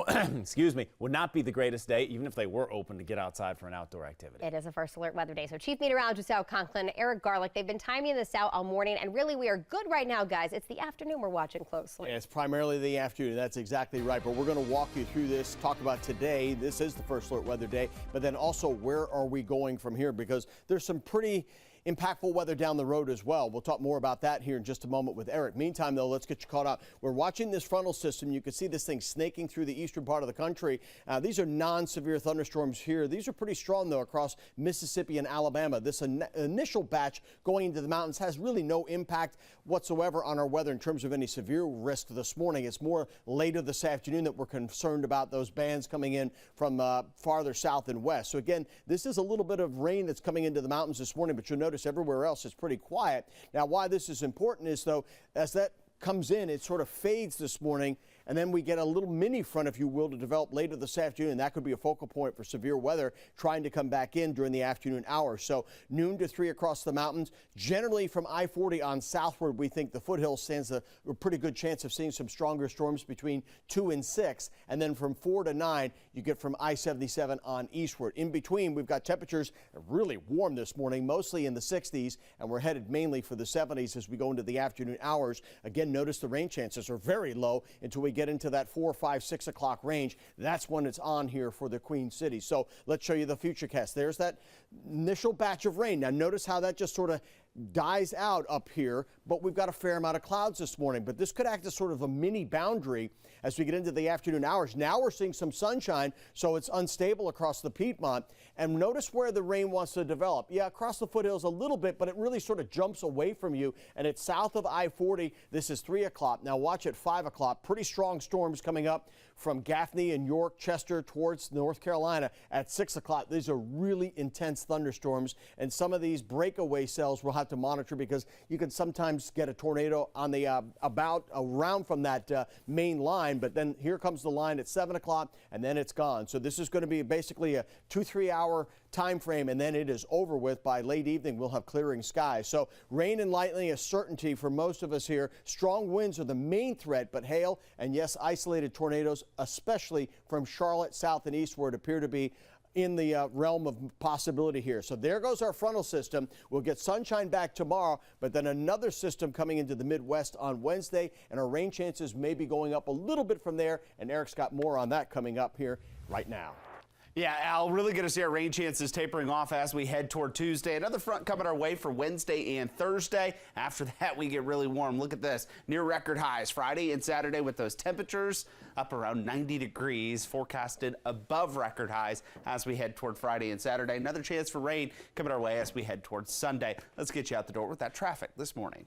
excuse me, would not be the greatest day, even if they were open to get outside for an outdoor activity. It is a first alert weather day. So Chief Meteorologist Al Conklin, Eric Garlick, they've been timing this out all morning, and really we are good right now, guys. It's the afternoon we're watching closely. Yeah, it's primarily the afternoon. That's exactly right. But we're going to walk you through this, talk about today. This is the first alert weather day, but then also where are we going from here? Because there's some pretty impactful weather down the road as well. We'll talk more about that here in just a moment with Eric. Meantime, though, let's get you caught up. We're watching this frontal system. You can see this thing snaking through the eastern part of the country. These are non-severe thunderstorms here. These are pretty strong, though, across Mississippi and Alabama. This initial batch going into the mountains has really no impact whatsoever on our weather in terms of any severe risk this morning. It's more later this afternoon that we're concerned about those bands coming in from farther south and west. So again, this is a little bit of rain that's coming into the mountains this morning, but you'll notice everywhere else it's pretty quiet. Now, why this is important is, though, as that comes in, it sort of fades this morning, and then we get a little mini front, if you will, to develop later this afternoon. That could be a focal point for severe weather trying to come back in during the afternoon hours. So noon to 3 across the mountains. Generally from I-40 on southward, we think the foothills stands a pretty good chance of seeing some stronger storms between 2 and 6. And then from 4 to 9, you get from I-77 on eastward. In between, we've got temperatures really warm this morning, mostly in the 60s, and we're headed mainly for the 70s as we go into the afternoon hours. Again, notice the rain chances are very low until we get into that 4, 5, 6 o'clock range. That's when it's on here for the Queen City. So let's show you the futurecast. There's that initial batch of rain. Now notice how that just sort of dies out up here, but we've got a fair amount of clouds this morning. But this could act as sort of a mini boundary as we get into the afternoon hours. Now we're seeing some sunshine, so it's unstable across the Piedmont. And notice where the rain wants to develop. Yeah, across the foothills a little bit, but it really sort of jumps away from you, and it's south of I-40. This is 3 o'clock. Now watch at 5 o'clock. Pretty strong storms coming up from Gaffney and York, Chester towards North Carolina at 6 o'clock. These are really intense thunderstorms, and some of these breakaway cells we'll have to monitor because you can sometimes get a tornado on the around from that main line, but then here comes the line at 7 o'clock and then it's gone. So this is going to be basically a 2-3 hour time frame, and then it is over with. By late evening we'll have clearing skies. So rain and lightning a certainty for most of us here. Strong winds are the main threat, but hail and yes, isolated tornadoes, especially from Charlotte south and eastward, appear to be in the realm of possibility here. So there goes our frontal system. We'll get sunshine back tomorrow, but then another system coming into the Midwest on Wednesday, and our rain chances may be going up a little bit from there, and Eric's got more on that coming up here right now. Yeah, Al, really going to see our rain chances tapering off as we head toward Tuesday. Another front coming our way for Wednesday and Thursday. After that, we get really warm. Look at this, near record highs Friday and Saturday with those temperatures up around 90 degrees, forecasted above record highs as we head toward Friday and Saturday. Another chance for rain coming our way as we head towards Sunday. Let's get you out the door with that traffic this morning.